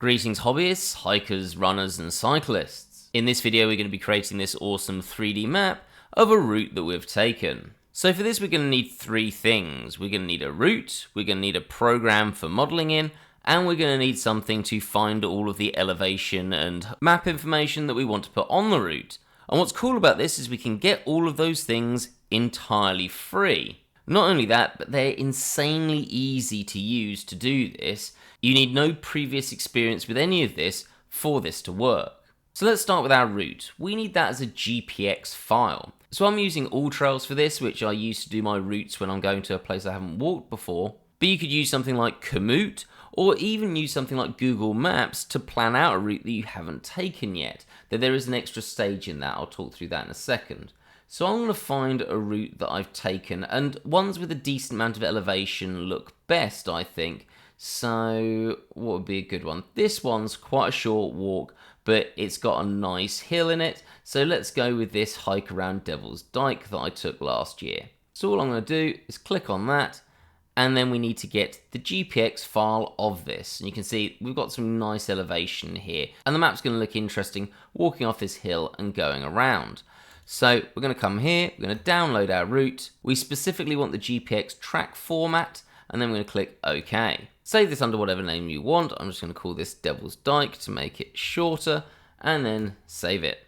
Greetings hobbyists, hikers, runners and cyclists. In this video we're going to be creating this awesome 3D map of a route that we've taken. So for this we're going to need three things. We're going to need a route, we're going to need a program for modeling in, and we're going to need something to find all of the elevation and map information that we want to put on the route. And what's cool about this is we can get all of those things entirely free. Not only that, but they're insanely easy to use to do this. You need no previous experience with any of this for this to work. So let's start with our route. We need that as a GPX file. So I'm using AllTrails for this, which I use to do my routes when I'm going to a place I haven't walked before. But you could use something like Komoot, or even use something like Google Maps to plan out a route that you haven't taken yet. Though there is an extra stage in that, I'll talk through that in a second. So I'm going to find a route that I've taken, and ones with a decent amount of elevation look best, I think. So what would be a good one? This one's quite a short walk, but it's got a nice hill in it. So let's go with this hike around Devil's Dyke that I took last year. So all I'm going to do is click on that, and then we need to get the GPX file of this. And you can see we've got some nice elevation here, and the map's going to look interesting walking off this hill and going around. So we're going to come here, we're going to download our route. We specifically want the GPX track format, and then we're going to click OK. Save this under whatever name you want. I'm just going to call this Devil's Dyke to make it shorter, and then save it.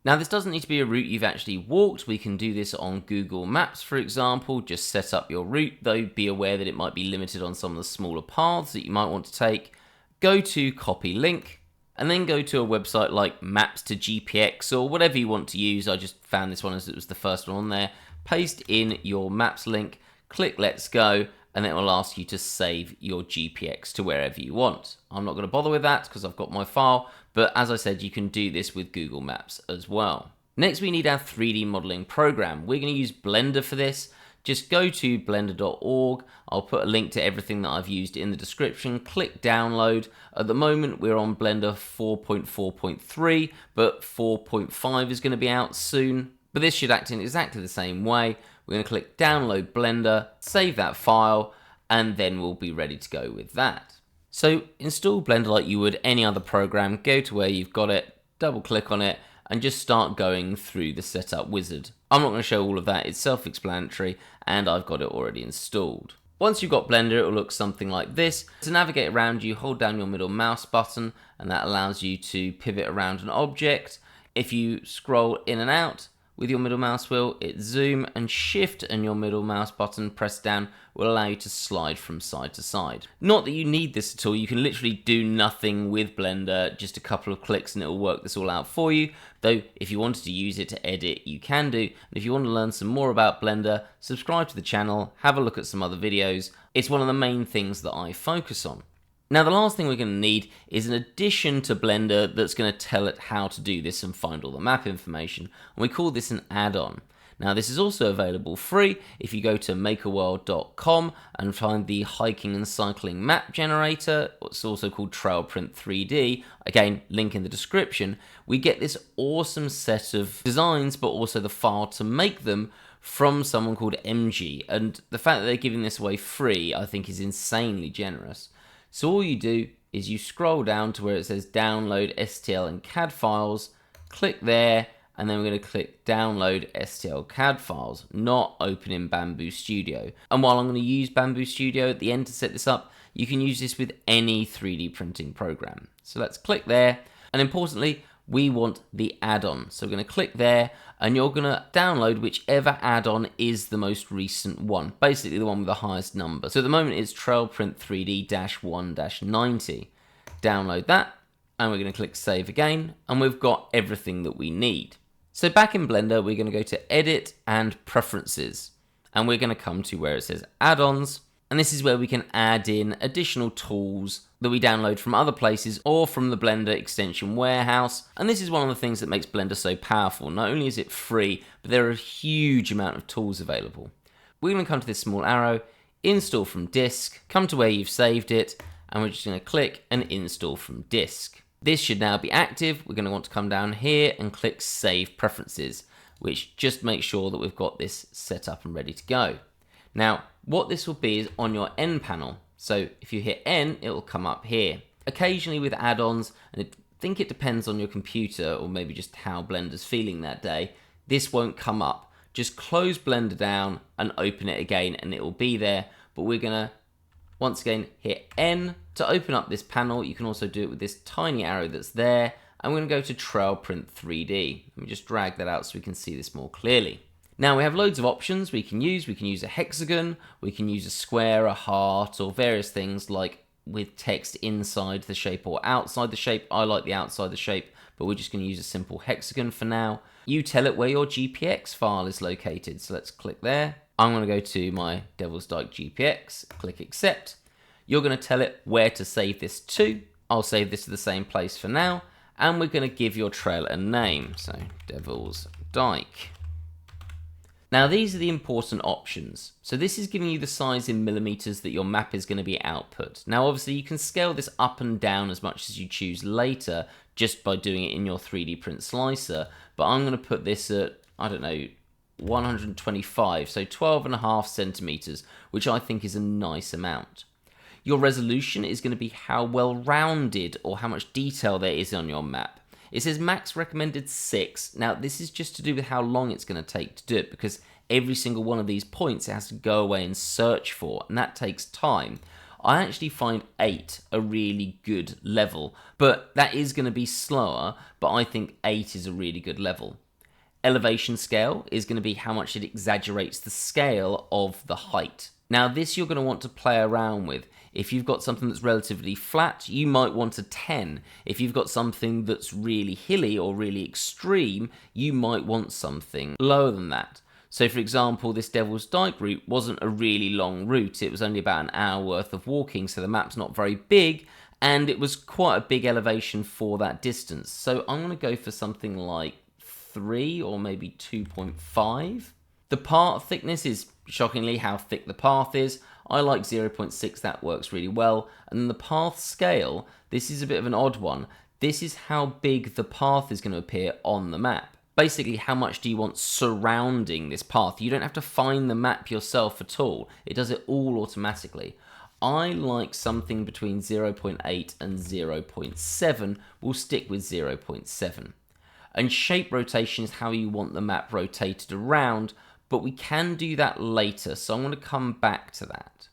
Now this doesn't need to be a route you've actually walked. We can do this on Google Maps, for example. Just set up your route, though be aware that it might be limited on some of the smaller paths that you might want to take. Go to copy link, and then go to a website like Maps to GPX or whatever you want to use. I just found this one as it was the first one on there. Paste in your Maps link, click Let's Go, and it will ask you to save your GPX to wherever you want. I'm not going to bother with that because I've got my file, but as I said, you can do this with Google Maps as well. Next, we need our 3D modeling program. We're going to use Blender for this. Just go to blender.org. I'll put a link to everything that I've used in the description. Click download. At the moment, we're on Blender 4.4.3, but 4.5 is going to be out soon. But this should act in exactly the same way. We're going to click download Blender, save that file, and then we'll be ready to go with that. So install Blender like you would any other program. Go to where you've got it, double click on it, and just start going through the setup wizard. I'm not going to show all of that, it's self-explanatory, and I've got it already installed. Once you've got Blender, it will look something like this. To navigate around, you hold down your middle mouse button, and that allows you to pivot around an object. If you scroll in and out with your middle mouse wheel, it's zoom, and shift and your middle mouse button pressed down will allow you to slide from side to side. Not that you need this at all, you can literally do nothing with Blender, just a couple of clicks and it will work this all out for you. Though if you wanted to use it to edit, you can do. And if you want to learn some more about Blender, subscribe to the channel, have a look at some other videos. It's one of the main things that I focus on. Now the last thing we're going to need is an addition to Blender that's going to tell it how to do this and find all the map information, and we call this an add-on. Now this is also available free if you go to makerworld.com and find the hiking and cycling map generator. It's also called Trailprint 3D, again link in the description. We get this awesome set of designs but also the file to make them from someone called MG, and the fact that they're giving this away free I think is insanely generous. So all you do is you scroll down to where it says download STL and CAD files, click there, and then we're going to click download STL CAD files, not open in Bamboo Studio. And while I'm going to use Bamboo Studio at the end to set this up, you can use this with any 3D printing program. So let's click there, and importantly, we want the add-on. So we're going to click there, and you're going to download whichever add-on is the most recent one, basically the one with the highest number. So at the moment it's Trailprint 3D-1-90. Download that, and we're going to click save again, and we've got everything that we need. So back in Blender, we're going to go to Edit and Preferences, and we're going to come to where it says Add-ons, and this is where we can add in additional tools that we download from other places or from the Blender extension warehouse. And this is one of the things that makes Blender so powerful. Not only is it free, but there are a huge amount of tools available. We're going to come to this small arrow, install from disk, come to where you've saved it, and we're just going to click and install from disk. This should now be active. We're going to want to come down here and click Save Preferences, which just makes sure that we've got this set up and ready to go. Now, what this will be is on your N panel. So if you hit N, it will come up here. Occasionally with add-ons, and I think it depends on your computer or maybe just how Blender's feeling that day, this won't come up. Just close Blender down and open it again and it will be there, but we're gonna once again hit N to open up this panel. You can also do it with this tiny arrow that's there, and we're gonna go to Trail Print 3D. Let me just drag that out so we can see this more clearly. Now we have loads of options we can use. We can use a hexagon, we can use a square, a heart, or various things like with text inside the shape or outside the shape. I like the outside the shape, but we're just going to use a simple hexagon for now. You tell it where your GPX file is located, so let's click there. I'm going to go to my Devil's Dyke GPX, click accept. You're going to tell it where to save this to. I'll save this to the same place for now, and we're going to give your trail a name, so Devil's Dyke. Now these are the important options. So this is giving you the size in millimeters that your map is going to be output. Now obviously you can scale this up and down as much as you choose later just by doing it in your 3D print slicer, but I'm going to put this at, I don't know, 125, so 12.5 centimeters, which I think is a nice amount. Your resolution is going to be how well rounded or how much detail there is on your map. It says max recommended 6. Now this is just to do with how long it's going to take to do it, because every single one of these points it has to go away and search for, and that takes time. I actually find 8 a really good level, but that is going to be slower, but I think 8 is a really good level. Elevation scale is going to be how much it exaggerates the scale of the height. Now this you're going to want to play around with. If you've got something that's relatively flat, you might want a 10. If you've got something that's really hilly or really extreme, you might want something lower than that. So for example, this Devil's Dyke route wasn't a really long route. It was only about an hour worth of walking, so the map's not very big, and it was quite a big elevation for that distance. So I'm going to go for something like 3 or maybe 2.5. The path thickness is shockingly how thick the path is. I like 0.6, that works really well. And then the path scale, this is a bit of an odd one. This is how big the path is going to appear on the map. Basically, how much do you want surrounding this path? You don't have to find the map yourself at all. It does it all automatically. I like something between 0.8 and 0.7. We'll stick with 0.7. And shape rotation is how you want the map rotated around, but we can do that later, so I'm going to come back to that.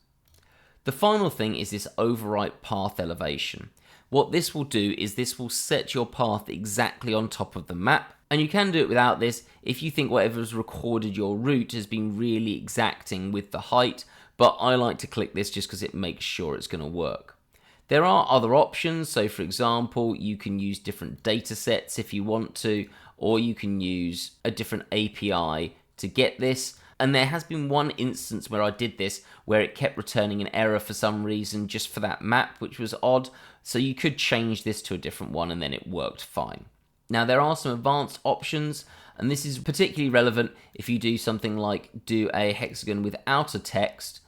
The final thing is this overwrite path elevation. What this will do is this will set your path exactly on top of the map, and you can do it without this if you think whatever's recorded your route has been really exacting with the height, but I like to click this just because it makes sure it's going to work. There are other options, so for example, you can use different data sets if you want to, or you can use a different API to get this. And there has been one instance where I did this where it kept returning an error for some reason just for that map, which was odd. So you could change this to a different one and then it worked fine. Now there are some advanced options, and this is particularly relevant if you do something like do a hexagon without a text,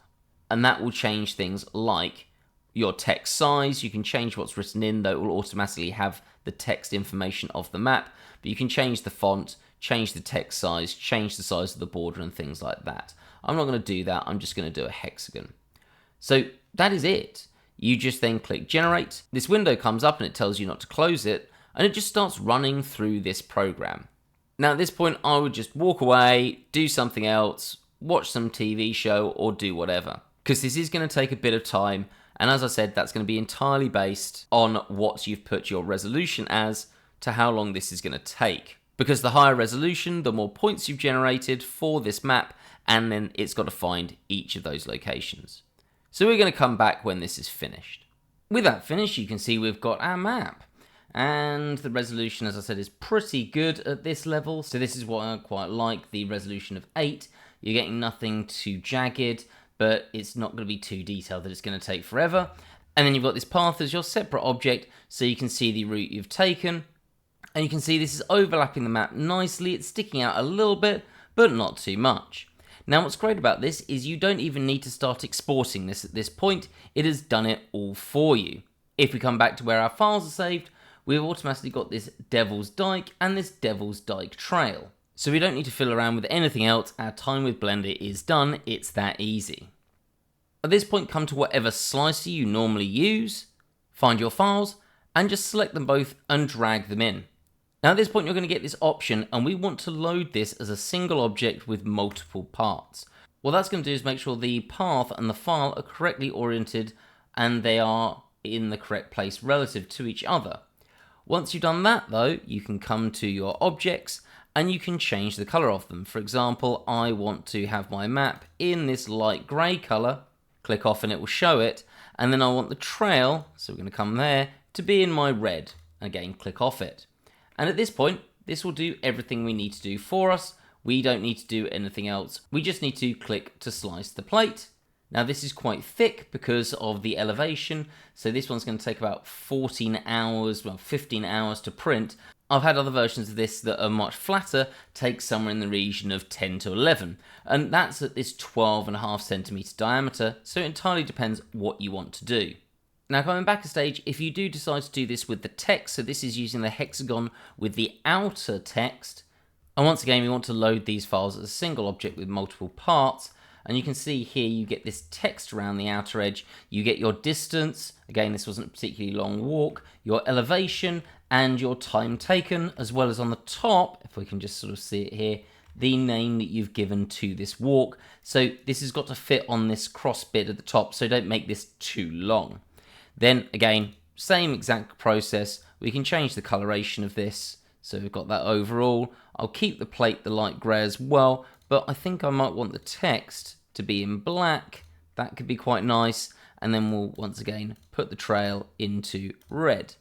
and that will change things like your text size. You can change what's written in, though it will automatically have the text information of the map, but you can change the font, change the text size, change the size of the border and things like that. I'm not going to do that, I'm just going to do a hexagon. So that is it. You just then click generate, this window comes up and it tells you not to close it, and it just starts running through this program. Now at this point I would just walk away, do something else, watch some TV show or do whatever, because this is going to take a bit of time, and as I said, that's going to be entirely based on what you've put your resolution as to how long this is going to take. Because the higher resolution, the more points you've generated for this map, and then it's got to find each of those locations. So we're going to come back when this is finished. With that finished, you can see we've got our map. And the resolution, as I said, is pretty good at this level. So this is what I quite like, the resolution of 8. You're getting nothing too jagged, but it's not going to be too detailed that it's going to take forever. And then you've got this path as your separate object, so you can see the route you've taken. And you can see this is overlapping the map nicely. It's sticking out a little bit, but not too much. Now what's great about this is you don't even need to start exporting this at this point. It has done it all for you. If we come back to where our files are saved, we've automatically got this Devil's Dyke and this Devil's Dyke trail. So we don't need to fiddle around with anything else. Our time with Blender is done. It's that easy. At this point, come to whatever slicer you normally use. Find your files and just select them both and drag them in. Now at this point you're going to get this option, and we want to load this as a single object with multiple parts. What that's going to do is make sure the path and the file are correctly oriented and they are in the correct place relative to each other. Once you've done that though, you can come to your objects and you can change the color of them. For example, I want to have my map in this light gray color. Click off and it will show it. And then I want the trail, so we're going to come there, to be in my red. Again, click off it. And at this point, this will do everything we need to do for us. We don't need to do anything else. We just need to click to slice the plate. Now this is quite thick because of the elevation, so this one's going to take about 14 hours, well 15 hours to print. I've had other versions of this that are much flatter, take somewhere in the region of 10 to 11, and that's at this 12.5 centimeter diameter, so it entirely depends what you want to do. Now coming back a stage, if you do decide to do this with the text, so this is using the hexagon with the outer text, and once again we want to load these files as a single object with multiple parts, and you can see here you get this text around the outer edge, you get your distance, again this wasn't a particularly long walk, your elevation and your time taken, as well as on the top, if we can just sort of see it here, the name that you've given to this walk. So this has got to fit on this cross bit at the top, so don't make this too long. Then again, same exact process, we can change the coloration of this, so we've got that overall. I'll keep the plate the light grey as well, but I think I might want the text to be in black. That could be quite nice. And then we'll once again put the trail into red.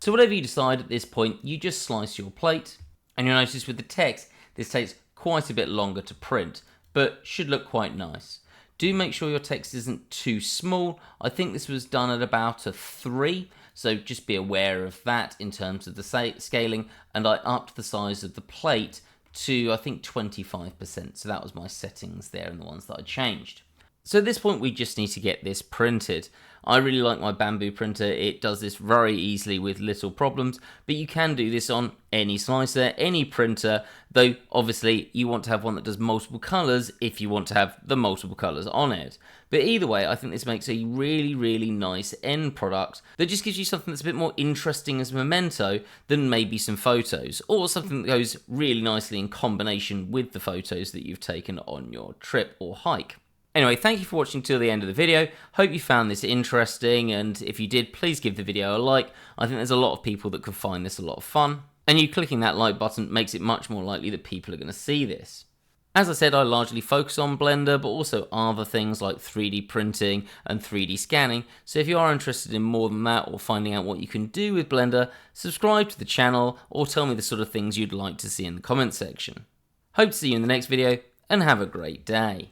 So whatever you decide at this point, you just slice your plate. And you'll notice with the text, this takes quite a bit longer to print, but should look quite nice. Do make sure your text isn't too small. I think this was done at about a 3, so just be aware of that in terms of the scaling. And I upped the size of the plate to, I think, 25%. So that was my settings there and the ones that I changed. So at this point, we just need to get this printed. I really like my Bambu printer. It does this very easily with little problems, but you can do this on any slicer, any printer, though obviously you want to have one that does multiple colors if you want to have the multiple colors on it. But either way, I think this makes a really, really nice end product that just gives you something that's a bit more interesting as a memento than maybe some photos, or something that goes really nicely in combination with the photos that you've taken on your trip or hike. Anyway, thank you for watching till the end of the video. Hope you found this interesting, and if you did, please give the video a like. I think there's a lot of people that could find this a lot of fun, and you clicking that like button makes it much more likely that people are going to see this. As I said, I largely focus on Blender, but also other things like 3D printing and 3D scanning, so if you are interested in more than that or finding out what you can do with Blender, subscribe to the channel or tell me the sort of things you'd like to see in the comments section. Hope to see you in the next video, and have a great day.